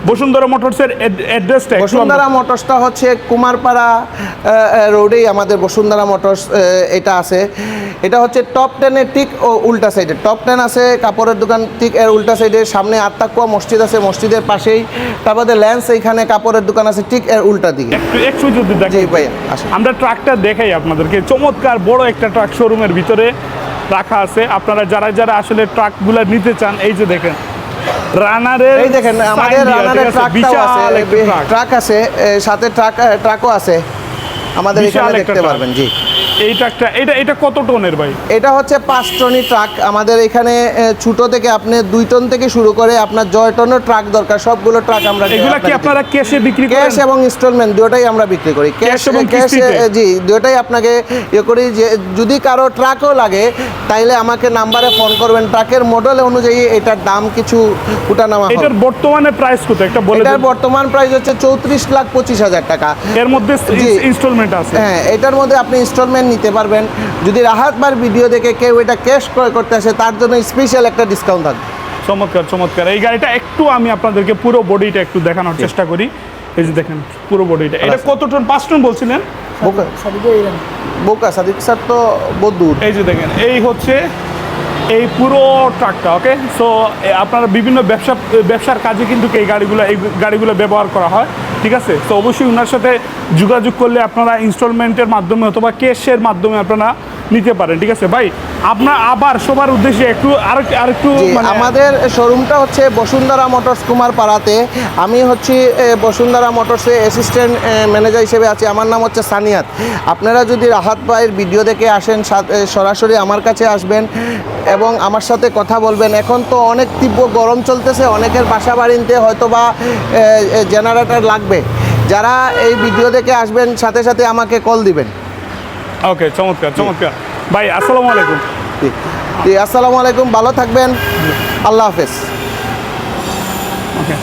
বসুন্ধরা মোটরসের অ্যাড্রেসটা? বসুন্ধরা মোটরসটা হচ্ছে কুমারপাড়া রোডেই আমাদের বসুন্ধরা মোটরস এটা আছে। এটা হচ্ছে টপ 10-এর ঠিক উল্টা সাইডে। টপ 10 আছে কাপড়ের দোকান, ঠিক এর উল্টা সাইডে। সামনে আত্মাকুয়া মসজিদ আছে, মসজিদের পাশেই। তারপরে ল্যান্স, এইখানে কাপড়ের দোকান আছে ঠিক এর উল্টা দিকে। একটু যদি দেখেন জি ভাইয়া, আসুন। আমরা ট্রাকটা দেখাই আপনাদেরকে। চমৎকার বড় একটা ট্রাক শোরুমের ভিতরে রাখা আছে। আপনারা যারা আসলে ট্রাকগুলো নিতে চান, এই যে দেখেন রানারের, এই দেখেন আমাদের রানারের ট্রাকটাও আছে, ট্রাক আছে সাথে, ট্রাকও আছে আমাদের এখানে দেখতে পারবেন। জি, এই ট্রাকটা এটা কত টনের ভাই? এটা হচ্ছে 5 টনি ট্রাক। আমাদের এখানে ছোট থেকে আপনি 2 টন থেকে শুরু করে আপনার জয় টনের ট্রাক দরকার, সবগুলো ট্রাক আমরা। এগুলা কি আপনারা ক্যাশে বিক্রি করেন? ক্যাশ এবং ইনস্টলমেন্ট দুটোই আমরা বিক্রি করি। ক্যাশ এবং কিস্তিতে? জি, দুটোই আপনাকে ইয়ে করি। যে যদি কারো ট্রাকও লাগে তাইলে আমাকে নাম্বারে ফোন করবেন। ট্রাকের মডেল অনুযায়ী এটার দাম কিছু উঠানামা হবে। এটার বর্তমানে প্রাইস কত একটা বলে দেন? এটার বর্তমান প্রাইস হচ্ছে 34,25,000 টাকা। এর মধ্যে ইনস্টলমেন্ট আছে? হ্যাঁ, এটার মধ্যে আপনি ইনস্টলমেন্ট নিতে পারবেন। যদি রাহাতবার ভিডিও দেখে কেউ এটা ক্যাশ ক্রয় করতে আসে তার জন্য স্পেশাল একটা ডিসকাউন্ট থাকবে। চমৎকার। এই গাড়িটা একটু আমি আপনাদেরকে পুরো বডিটা একটু দেখানোর চেষ্টা করি। এই যে দেখেন পুরো বডিটা। এটা কত টন? 5 টন বলছিলেন? বোকা সাদিক স্যার তো বদুর। এই যে দেখেন, এই হচ্ছে এই পুরো ট্রাকটা। ওকে, সো আপনারা বিভিন্ন ব্যবসার কাজে কিন্তু এই গাড়িগুলো ব্যবহার করা হয়। ঠিক আছে, তো অবশ্যই ওনার সাথে যোগাযোগ করলে আপনারা ইনস্টলমেন্টের মাধ্যমে অথবা ক্যাশের মাধ্যমে আপনারা নিতে পারেন। ঠিক আছে ভাই, আপনার আবার সবার উদ্দেশ্যে একটু আরেকটু আমাদের শোরুমটা হচ্ছে বসুন্ধরা মোটরস কুমারপাড়াতে। আমি হচ্ছি বসুন্ধরা মোটরসে অ্যাসিস্ট্যান্ট ম্যানেজার হিসেবে আছি। আমার নাম হচ্ছে সানিয়াত। আপনারা যদি রাহাত ভাইয়ের ভিডিও দেখে আসেন, সরাসরি আমার কাছে আসবেন এবং আমার সাথে কথা বলবেন। এখন তো অনেক তীব্র গরম চলতেছে, অনেকের বাসা বাড়িতে হয়তো বা জেনারেটর লাগবে। যারা এই ভিডিও দেখে আসবেন সাথে সাথে আমাকে কল দিবেন। ওকে, চমৎকার ভাই। আসসালামু আলাইকুম। জি, আসসালামু আলাইকুম। ভালো থাকবেন। আল্লাহ হাফেজ। ওকে।